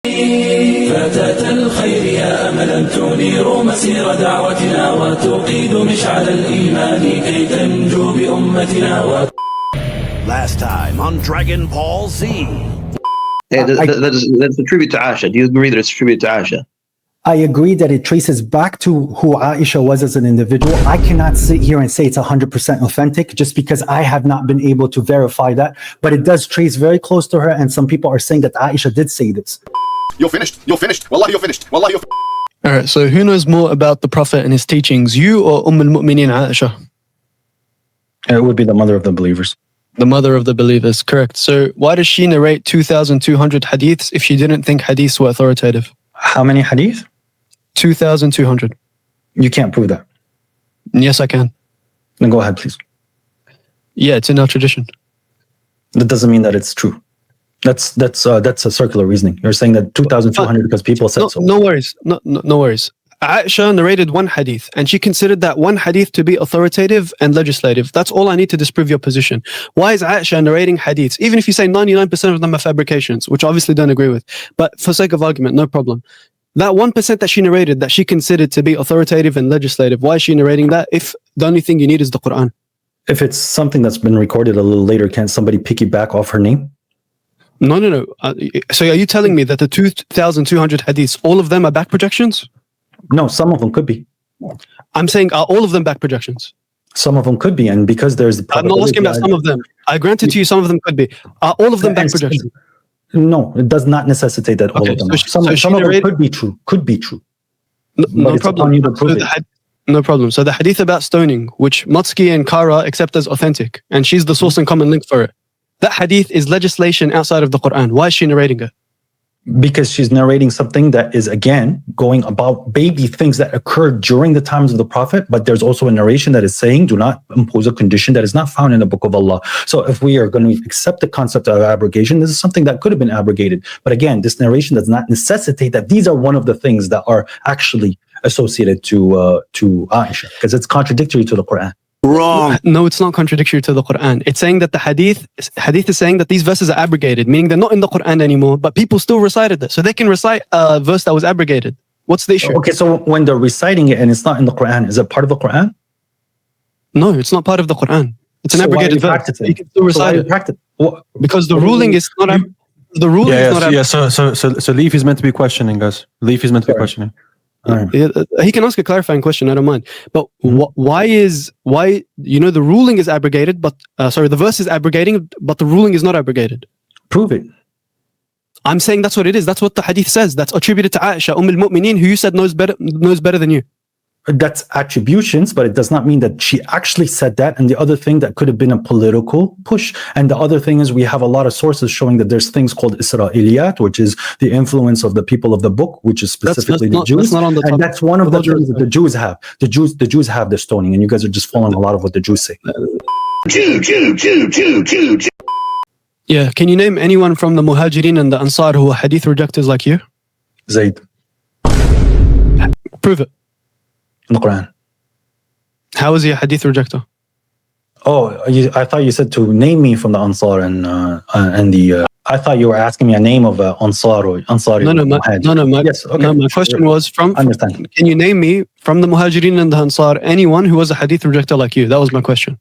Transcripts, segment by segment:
فتاة الخير يا أملا تنير مسير دعوتنا وتقيد مشعل الإيمان كي تنجو بأمتنا. Last time on Dragon Ball Z. Hey, that's a tribute to Aisha. Do you agree that it's a tribute to Aisha? I agree that it traces back to who Aisha was as an individual. I cannot sit here and say it's 100% authentic just because I have not been able to verify that. But it does trace very close to her, and some people are saying that Aisha did say this. You're finished. You're finished. Wallahi, you're finished. Wallahi, you're All right, so who knows more about the Prophet and his teachings, you or Al-Mu'mineen Aisha? It would be the mother of the believers. The mother of the believers, correct. So why does she narrate 2,200 hadiths if she didn't think hadiths were authoritative? How many hadith? 2,200. You can't prove that. Yes, I can. Then go ahead, please. Yeah, it's in our tradition. That doesn't mean that it's true. That's a circular reasoning. You're saying that 2,200 because people said so. No worries. No worries. Aisha narrated one hadith, and she considered that one hadith to be authoritative and legislative. That's all I need to disprove your position. Why is Aisha narrating hadiths? Even if you say 99% of them are fabrications, which I obviously don't agree with, but for sake of argument, no problem. That 1% that she narrated, that she considered to be authoritative and legislative, why is she narrating that if the only thing you need is the Quran? If it's something that's been recorded a little later, can somebody piggyback off her name? No. So are you telling me that the 2,200 hadiths, all of them are back projections? No, some of them could be. I'm saying, are all of them back projections? Some of them could be, and because there's the I'm not asking about some of them. I granted to you some of them could be. Are all of them back projections? No, it does not necessitate that all of them are. Some of them could be true. Could be true. No problem. No problem. So the hadith about stoning, which Matsky and Kara accept as authentic, and she's the source and common link for it. That hadith is legislation outside of the Quran. Why is she narrating it? Because she's narrating something that is, again, going about baby things that occurred during the times of the Prophet, but there's also a narration that is saying, do not impose a condition that is not found in the Book of Allah. So if we are going to accept the concept of abrogation, this is something that could have been abrogated. But again, this narration does not necessitate that these are one of the things that are actually associated to Aisha, because it's contradictory to the Quran. wrong. No, it's not contradictory to the Quran. It's saying that the hadith is saying that these verses are abrogated, meaning they're not in the Quran anymore, but people still recited this. So they can recite a verse that was abrogated. What's the issue? Okay, so when they're reciting it and it's not in the Quran, is it part of the Quran? No, it's not part of the Quran. It's an abrogated verse. You can still recite it. Because the ruling is not... The ruling is not... Yeah, so Leafy is meant to be questioning, guys. Leafy is meant to be questioning. He can ask a clarifying question, I don't mind. But why the ruling is abrogated, but the verse is abrogating, but the ruling is not abrogated? Prove it. I'm saying that's what it is. That's what the hadith says. That's attributed to Aisha, Al-Mu'mineen, who you said knows better than you. That's attributions, but it does not mean that she actually said that. And the other thing, that could have been a political push. And the other thing is, we have a lot of sources showing that there's things called Israeliyat, which is the influence of the people of the book, which is specifically the Jews. And that's one of the things that the Jews have. The Jews have the stoning, and you guys are just following a lot of what the Jews say. Jew. Yeah, can you name anyone from the Muhajirin and the Ansar who are hadith rejectors like you? Zayd. Prove it. In the Quran. How is he a hadith rejector? Oh, I thought you said to name me from the Ansar and the. I thought you were asking me a name of Ansar or Ansari. My question was from. Understand. Can you name me from the Muhajirin and the Ansar anyone who was a hadith rejector like you? That was my question.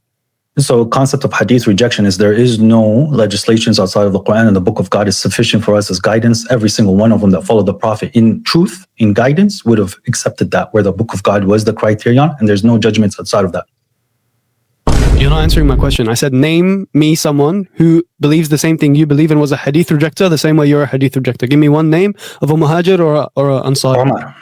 So, concept of hadith rejection is there is no legislations outside of the Quran, and the Book of God is sufficient for us as guidance. Every single one of them that followed the Prophet in truth, in guidance, would have accepted that, where the Book of God was the criterion, and there's no judgments outside of that. You're not answering my question. I said, name me someone who believes the same thing you believe and was a hadith rejector the same way you're a hadith rejector. Give me one name of a Muhajir or a Ansar.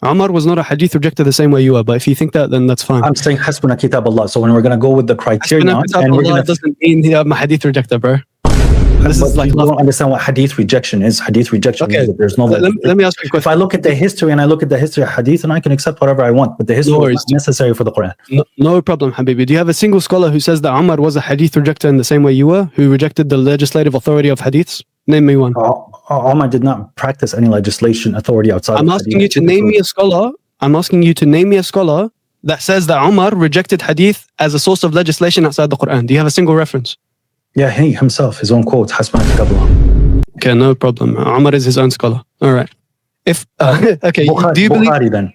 Umar was not a hadith rejector the same way you are, but if you think that, then that's fine. I'm saying Hasbuna Kitab Allah. So when we're going to go with the criterion, and we're gonna, doesn't mean I'm a hadith rejector, bro. This is like, you don't understand what hadith rejection is. Hadith rejection means that there's no. Let me ask you a question. If I look at the history and I look at the history of hadith, and I can accept whatever I want, but the history is not necessary for the Quran. No problem, Habibi. Do you have a single scholar who says that Umar was a hadith rejector in the same way you were, who rejected the legislative authority of hadiths? Name me one. Umar did not practice any legislation authority outside. I'm asking you to name me a scholar. I'm asking you to name me a scholar that says that Umar rejected hadith as a source of legislation outside the Quran. Do you have a single reference? Yeah, he himself, his own quotes, Hasbuna Kitab Allah. Okay, no problem. Umar is his own scholar. All right. If okay, do you believe Bukhari then?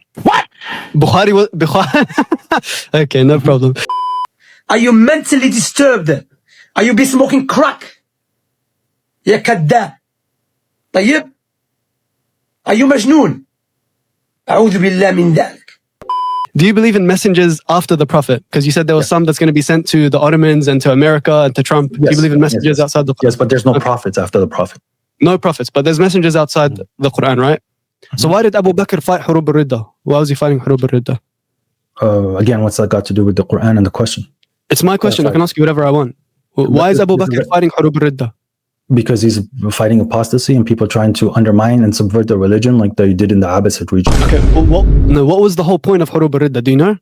Bukhari was Bukhari? Okay, no problem. Are you mentally disturbed? Are you be smoking crack? يا كذاب. طيب. Are you مجنون? أعوذ بالله من ذلك. Do you believe in messengers after the Prophet? Because you said there was some that's going to be sent to the Ottomans and to America and to Trump. Do you believe in messengers outside the Quran? Yes, but there's no prophets after the Prophet. No prophets, but there's messengers outside the Quran, right? So why did Abu Bakr fight Hurub al-Ridda? Why was he fighting Hurub al-Ridda? Again, what's that got to do with the Quran and the question? It's my question. I can ask you whatever I want. Why is Abu Bakr fighting Hurub al-Ridda? Because he's fighting apostasy and people trying to undermine and subvert the religion like they did in the Abbasid region. Okay, well, what was the whole point of Hurub al-Ridda? Do you know?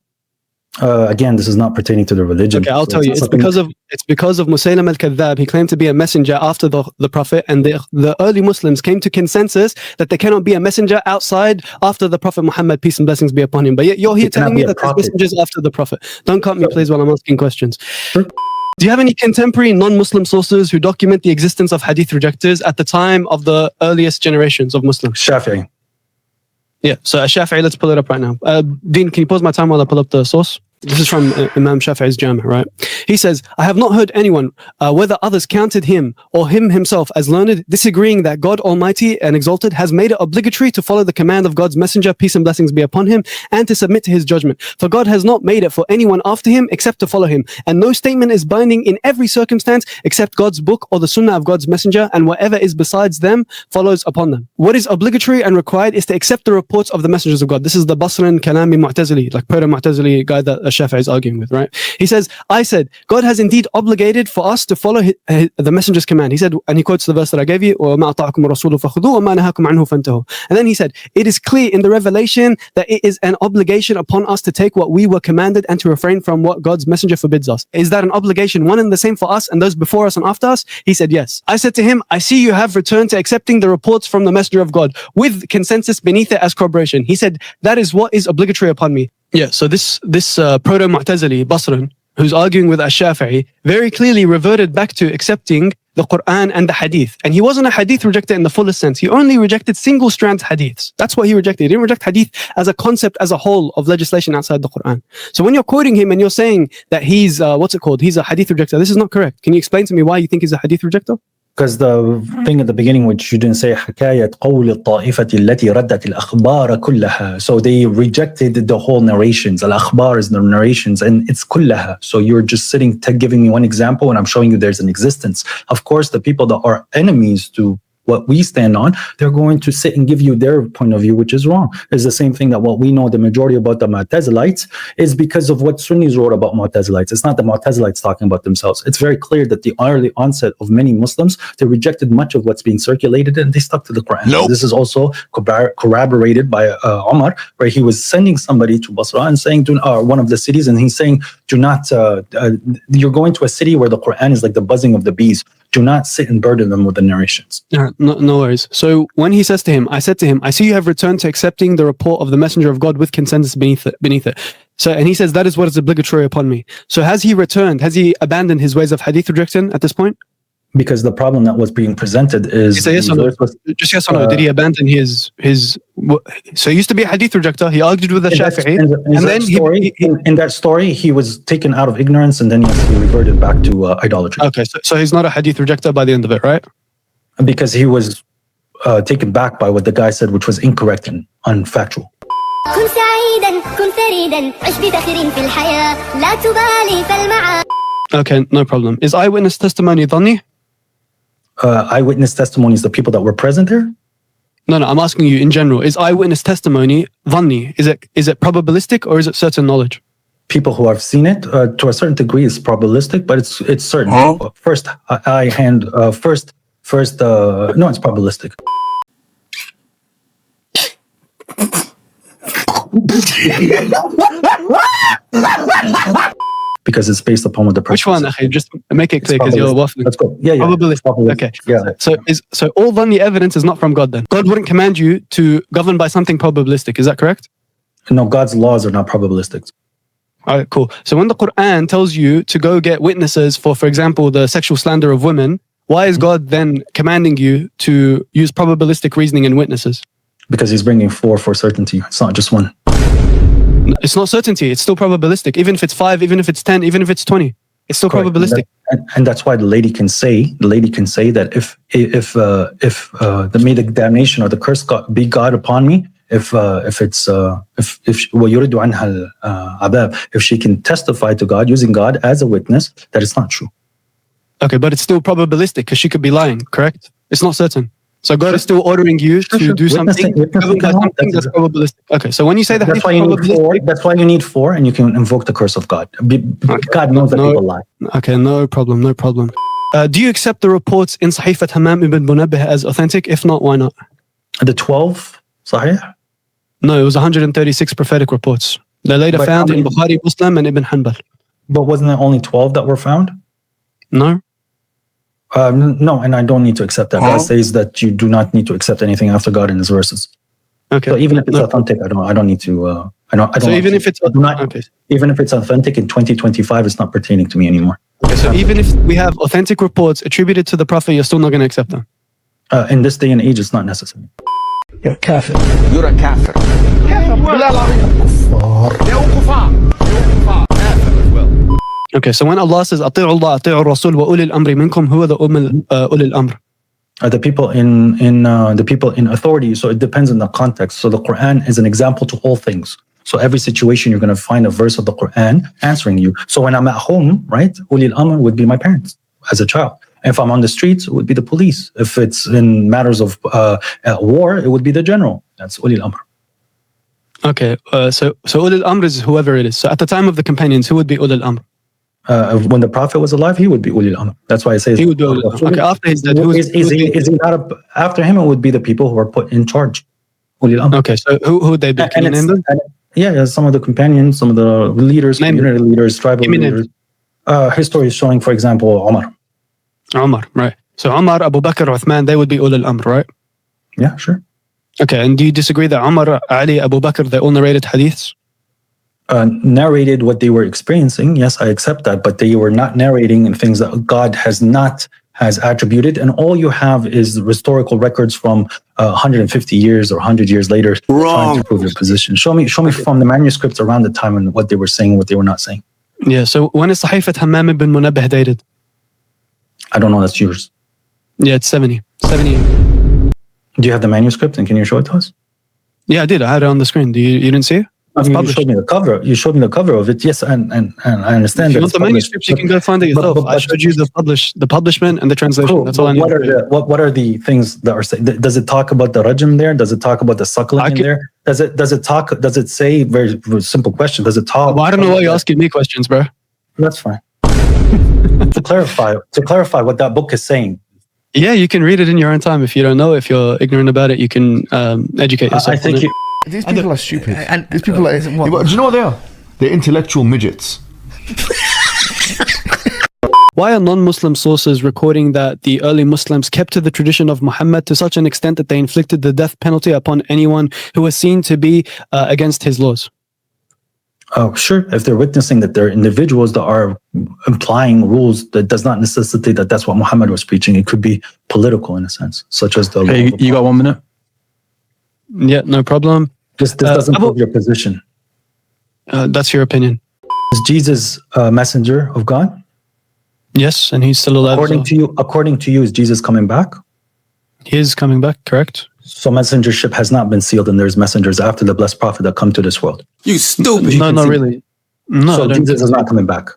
Again, this is not pertaining to the religion. Okay, I'll tell you. It's because of Musaylim al-Kadhdhab. He claimed to be a messenger after the Prophet, and the early Muslims came to consensus that there cannot be a messenger outside after the Prophet Muhammad, peace and blessings be upon him. But yet you're here telling me that there's messengers after the Prophet. Don't cut me, please, while I'm asking questions. Sure. Do you have any contemporary non-Muslim sources who document the existence of hadith rejectors at the time of the earliest generations of Muslims? Shafi'i. Yeah, so Shafi'i, let's pull it up right now. Dean, can you pause my time while I pull up the source? This is from Imam Shafi'i's Jami', right? He says, I have not heard anyone, whether others counted him or him himself as learned, disagreeing that God Almighty and Exalted has made it obligatory to follow the command of God's messenger, peace and blessings be upon him, and to submit to his judgment. For God has not made it for anyone after him except to follow him. And no statement is binding in every circumstance except God's book or the sunnah of God's messenger, and whatever is besides them follows upon them. What is obligatory and required is to accept the reports of the messengers of God. This is the Basran Kalami Mu'tazili, like proto-Mu'tazili guy that Shafi'i is arguing with, right? He says, I said, God has indeed obligated for us to follow the messenger's command. He said, and he quotes the verse that I gave you, وَمَا أَطَعَكُمُ الرَّسُولُ فَخُذُوهُ وَمَا نَهَاكُمْ عَنْهُ فَانْتَهُوا. And then he said, it is clear in the revelation that it is an obligation upon us to take what we were commanded and to refrain from what God's messenger forbids us. Is that an obligation one and the same for us and those before us and after us? He said, yes. I said to him, I see you have returned to accepting the reports from the messenger of God with consensus beneath it as corroboration. He said, that is what is obligatory upon me. Yeah, so this proto-Mu'tazili, Basran, who's arguing with Ash-Shafi'i, very clearly reverted back to accepting the Quran and the Hadith. And he wasn't a Hadith rejector in the fullest sense. He only rejected single-strand Hadiths. That's what he rejected. He didn't reject Hadith as a concept, as a whole of legislation outside the Quran. So when you're quoting him and you're saying that he's, he's a Hadith rejector, this is not correct. Can you explain to me why you think he's a Hadith rejector? Because the thing at the beginning, which you didn't say, حكاية قول الطائفة التي ردت الأخبار كلها. So they rejected the whole narrations. Al-akhbar is the narrations, and it's كلها. So you're just sitting giving me one example, and I'm showing you there's an existence. Of course, the people that are enemies to what we stand on, they're going to sit and give you their point of view, which is wrong. It's the same thing that what we know the majority about the Mu'tazilites is because of what Sunnis wrote about Mu'tazilites. It's not the Mu'tazilites talking about themselves. It's very clear that the early onset of many Muslims, they rejected much of what's being circulated and they stuck to the Quran. Nope. This is also corroborated by Umar, where he was sending somebody to Basra and saying, one of the cities, and he's saying, do not, you're going to a city where the Quran is like the buzzing of the bees. Do not sit and burden them with the narrations. No worries. So when he says to him, I said to him, I see you have returned to accepting the report of the messenger of God with consensus beneath it. So, and he says, that is what is obligatory upon me. So has he returned? Has he abandoned his ways of hadith rejection at this point? Because the problem that was being presented is... Yes or no? Just yes or no. Did he abandon his... So he used to be a hadith rejector. He argued with the Shafi'i. In that story, he was taken out of ignorance and then he reverted back to idolatry. Okay, so he's not a hadith rejector by the end of it, right? Because he was taken back by what the guy said, which was incorrect and unfactual. Okay, no problem. Is eyewitness testimony dhanni? Eyewitness testimony is the people that were present there? No, I'm asking you in general. Is eyewitness testimony dhanni? Is it probabilistic or is it certain knowledge? People who have seen it, to a certain degree, is probabilistic, but it's certain. Huh? First, no, it's probabilistic. Because it's based upon what the person. Which one? Okay, just make it clear because you're waffling. Let's go. Yeah. Probabilistic. Okay. Yeah. So all dhanni evidence is not from God then. God wouldn't command you to govern by something probabilistic. Is that correct? No, God's laws are not probabilistic. All right, cool. So when the Quran tells you to go get witnesses for example, the sexual slander of women, why is God then commanding you to use probabilistic reasoning and witnesses? Because he's bringing four for certainty. It's not just one. It's not certainty. It's still probabilistic. Even if it's 5, even if it's 10, even if it's 20, it's still Correct. probabilistic. And that's why the lady can say that if may the damnation or the curse be God upon me, if she can testify to God using God as a witness that it's not true. Okay, but it's still probabilistic because she could be lying, correct? It's not certain. So God is still ordering you to do something that's probabilistic. Okay, so when you say that's why you need four. That's why you need 4, and you can invoke the curse of God. God knows that people lie. Okay, no problem. Do you accept the reports in Sahifat Hammam ibn Munabbih as authentic? If not, why not? The 12 Sahih? No, it was 136 prophetic reports. They're later found in Bukhari, Muslim, and Ibn Hanbal. But wasn't there only 12 that were found? No. No, and I don't need to accept that. God says that you do not need to accept anything after God in His verses. Okay. So even if it's authentic, I don't need to. Even if it's authentic in 2025, it's not pertaining to me anymore. Okay, so even if we have authentic reports attributed to the Prophet, you're still not going to accept them. In this day and age, it's not necessary. You're a kafir. You're a kafir. Okay, so when Allah says أطيعوا الله أطيعوا الرسول وأولي الأمر منكم هو the أولي الأمر. The people in authority. So it depends on the context. So the Quran is an example to all things. So every situation you're going to find a verse of the Quran answering you. So when I'm at home, right, Uli al-Amr would be my parents as a child. If I'm on the streets, it would be the police. If it's in matters of war, it would be the general. That's Uli al-Amr. Okay, so Uli al-Amr is whoever it is. So at the time of the companions, who would be Uli al-Amr? When the Prophet was alive, he would be Uli al-Amr. That's why I say he would be Uli al-Amr. Okay, after his death, after him, it would be the people who are put in charge. Uli al-Amr. Okay, so who would they be? Can you name them? Yeah, some of the companions, some of the leaders, community leaders, tribal leaders. History is showing, for example, Umar, right. So Umar, Abu Bakr, Uthman, they would be Uli al-Amr, right? Yeah, sure. Okay, and do you disagree that Umar, Ali, Abu Bakr, they all narrated hadiths? Narrated what they were experiencing. Yes, I accept that, but they were not narrating in things that God has attributed, and all you have is historical records from 150 years or 100 years later trying to prove your position. Show me from the manuscripts around the time and what they were saying, what they were not saying. Yeah, so when is Sahifat Hammam ibn Munabbih dated? I don't know, that's yours. Yeah, it's 70. Do you have the manuscript and can you show it to us? Yeah, I did. I had it on the screen. You didn't see it? You showed me the cover. You showed me the cover of it. Yes, and I understand. If you want the manuscripts, you can go find it yourself. I showed you the publishment and the translation. Cool. That's all I need. What are the things that are saying? Does it talk about the rajm there? Does it talk about the suckling in there? Does it say, very simple question, does it talk? Well, I don't know why you're asking me questions, bro. That's fine. to clarify what that book is saying. Yeah, you can read it in your own time. If you don't know, if you're ignorant about it, you can educate yourself. I think these people are stupid. These people are. Do you know what they are? They're intellectual midgets. Why are non-Muslim sources recording that the early Muslims kept to the tradition of Muhammad to such an extent that they inflicted the death penalty upon anyone who was seen to be against his laws? Oh, sure. If they're witnessing that there are individuals that are implying rules, that does not necessitate that that's what Muhammad was preaching. It could be political in a sense, such as the. Hey, you got 1 minute? Yeah, no problem. This doesn't prove your position. That's your opinion. Is Jesus a messenger of God? Yes, and he's still alive. According to you, is Jesus coming back? He is coming back, correct? So messengership has not been sealed, and there's messengers after the blessed prophet that come to this world. You stupid. No, not really. No, so Jesus is not coming back.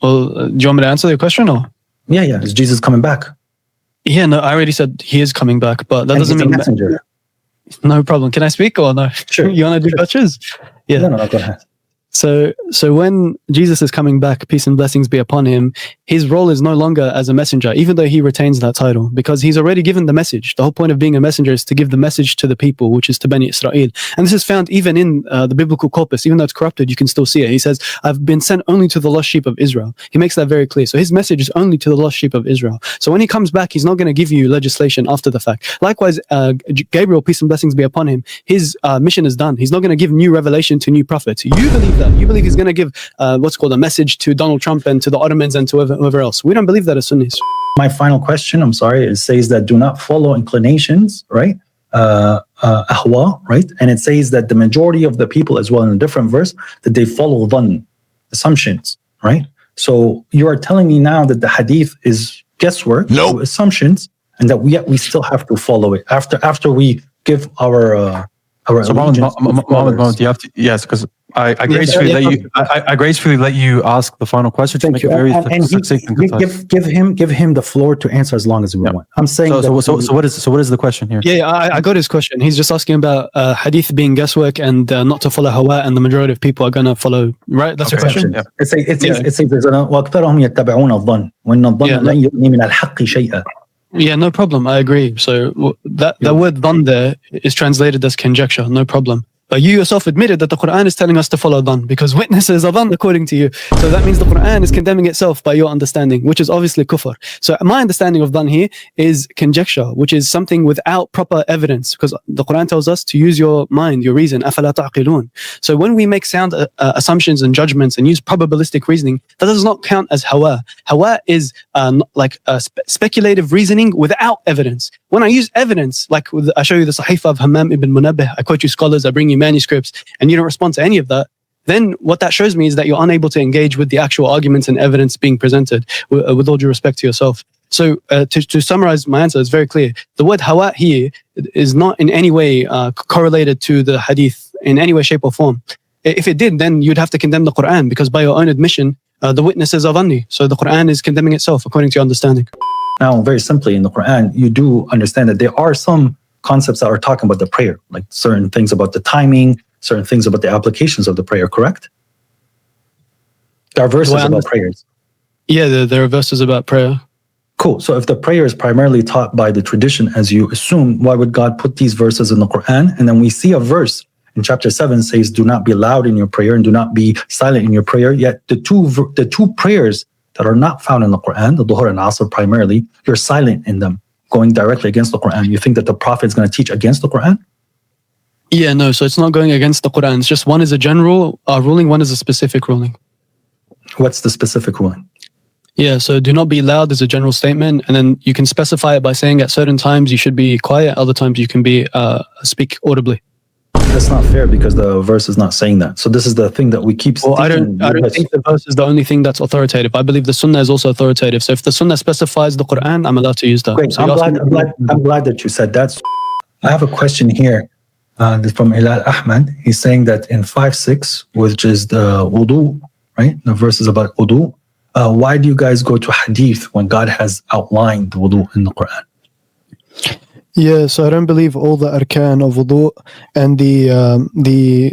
Well, do you want me to answer your question or? Yeah. Is Jesus coming back? Yeah, no, I already said he is coming back, but that doesn't mean messenger. No problem. Can I speak or no? Sure. You want to do questions? Yeah. No, go ahead. So when Jesus is coming back, peace and blessings be upon him, his role is no longer as a messenger, even though he retains that title, because he's already given the message. The whole point of being a messenger is to give the message to the people, which is to Bani Israel. And this is found even in the biblical corpus. Even though it's corrupted, you can still see it. He says, I've been sent only to the lost sheep of Israel. He makes that very clear. So his message is only to the lost sheep of Israel. So when he comes back, he's not going to give you legislation after the fact. Likewise, Gabriel, peace and blessings be upon him, his mission is done. He's not going to give new revelation to new prophets. You believe that. You believe he's going to give what's called a message to Donald Trump and to the Ottomans and to whoever else. We don't believe that as Sunnis. My final question, I'm sorry, it says that do not follow inclinations, right? Ahwa, right? And it says that the majority of the people as well in a different verse, that they follow dhann, assumptions, right? So you are telling me now that the hadith is guesswork, assumptions, and that we still have to follow it after we give our So Mohammed, you have to, yes, because I gracefully let you ask the final question. Thank you. And give him the floor to answer as long as we want. I'm saying. So what is the question here? Yeah, I got his question. He's just asking about hadith being guesswork and not to follow hawa, and the majority of people are going to follow. Right? That's your question. Yeah. It says وَأَكْثَرُهُمْ يَتَّبِعُونَ الظَّنَّ وَإِنَّ الظَّنَّ لَنْ يُغْنِي مِنَ الْحَقِّ شَيْئًا. Yeah, no problem. I agree. So that word dhann there is translated as conjecture. No problem. But you yourself admitted that the Quran is telling us to follow dhann because witnesses are dhann according to you. So that means the Quran is condemning itself by your understanding, which is obviously kufr. So my understanding of dhann here is conjecture, which is something without proper evidence, because the Quran tells us to use your mind, your reason. أَفَلَا تَعْقِلُونَ. So when we make sound assumptions and judgments and use probabilistic reasoning, that does not count as hawa. Hawa is speculative reasoning without evidence. When I use evidence, like I show you the Sahifa of Hammam ibn Munabbih, I quote you scholars, I bring you manuscripts, and you don't respond to any of that, then what that shows me is that you're unable to engage with the actual arguments and evidence being presented, with all due respect to yourself. So to summarize my answer, it's very clear. The word hawa here is not in any way correlated to the hadith in any way, shape or form. If it did, then you'd have to condemn the Quran, because by your own admission, the witnesses are dhanni. So the Quran is condemning itself according to your understanding. Now, very simply, in the Quran, you do understand that there are some concepts that are talking about the prayer, like certain things about the timing, certain things about the applications of the prayer, correct? There are verses about prayers. Yeah, there are verses about prayer. Cool. So if the prayer is primarily taught by the tradition, as you assume, why would God put these verses in the Quran? And then we see a verse in chapter 7 says, do not be loud in your prayer and do not be silent in your prayer. Yet the two prayers that are not found in the Quran, the Dhuhr and Asr primarily, you're silent in them, going directly against the Quran. You think that the Prophet is going to teach against the Quran? Yeah, no, so it's not going against the Quran. It's just one is a general ruling, one is a specific ruling. What's the specific ruling? Yeah, so do not be loud is a general statement, and then you can specify it by saying at certain times you should be quiet, other times you can be speak audibly. That's not fair, because the verse is not saying that. So this is the thing that we keep. Well, I don't think the verse is the only thing that's authoritative. I believe the Sunnah is also authoritative. So if the Sunnah specifies the Quran, I'm allowed to use that. Great. So I'm glad that you said that. I have a question here from Ilal Ahmad. He's saying that in 5:6, which is the wudu, right? The verse is about wudu. Why do you guys go to hadith when God has outlined the wudu in the Quran? Yeah, so I don't believe all the arkan of wudu and the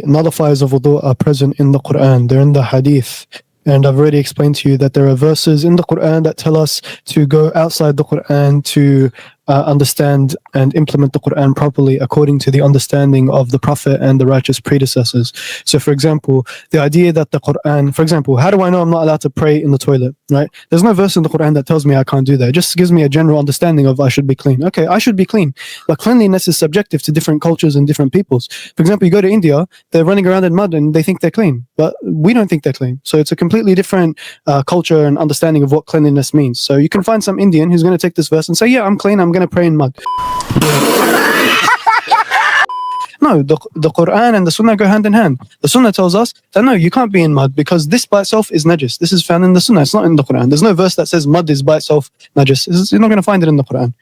nullifiers of wudu are present in the Quran. They're in the hadith. And I've already explained to you that there are verses in the Quran that tell us to go outside the Quran to understand and implement the Quran properly according to the understanding of the Prophet and the righteous predecessors. So for example, the idea that the Quran, for example, how do I know I'm not allowed to pray in the toilet, right? There's no verse in the Quran that tells me I can't do that. It just gives me a general understanding of I should be clean. Okay, I should be clean. But cleanliness is subjective to different cultures and different peoples. For example, you go to India, they're running around in mud and they think they're clean, but we don't think they're clean. So it's a completely different culture and understanding of what cleanliness means. So you can find some Indian who's going to take this verse and say, yeah, I'm clean, I'm going to pray in mud. No, the Quran and the Sunnah go hand in hand. The Sunnah tells us that no, you can't be in mud because this by itself is najis. This is found in the Sunnah. It's not in the Quran. There's no verse that says mud is by itself najis. You're not going to find it in the Quran.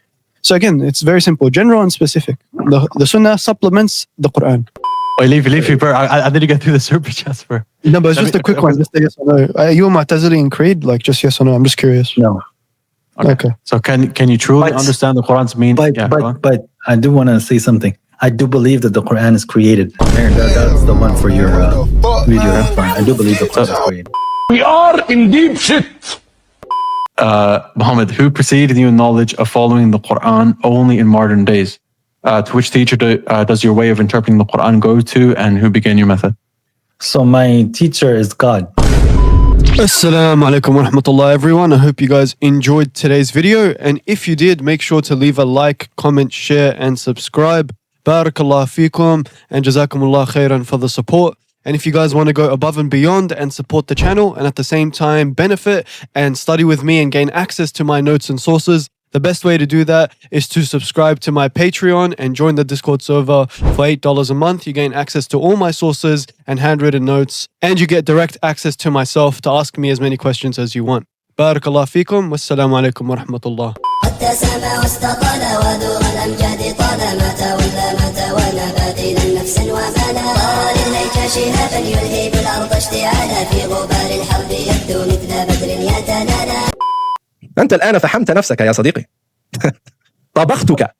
So again, it's very simple, general and specific. The Sunnah supplements the Quran. Wait, Leafy, bro. I didn't get through the super chats, bro. No, but it's just a quick one. Just a yes or no. Are you a Mu'tazili in creed? Like just yes or no? I'm just curious. No. Okay. So can you truly understand the Quran's meaning? But I do want to say something. I do believe that the Quran is created. Aaron, that's the one for your video. That's fine. I do believe the Quran is created. We are in deep shit. Muhammad, who preceded you in knowledge of following the Quran only in modern days? To which teacher does your way of interpreting the Quran go to, and who began your method? So my teacher is God. Assalamu alaikum wa rahmatullah, everyone. I hope you guys enjoyed today's video. And if you did, make sure to leave a like, comment, share, and subscribe. Barakallah feekum and jazakumullah khairan for the support. And if you guys want to go above and beyond and support the channel and at the same time benefit and study with me and gain access to my notes and sources, the best way to do that is to subscribe to my Patreon and join the Discord server for $8 a month. You gain access to all my sources and handwritten notes, and you get direct access to myself to ask me as many questions as you want. Barakallah feekum. Wassalamu alaikum wa rahmatullah. أنت الآن فحمت نفسك يا صديقي. طبختك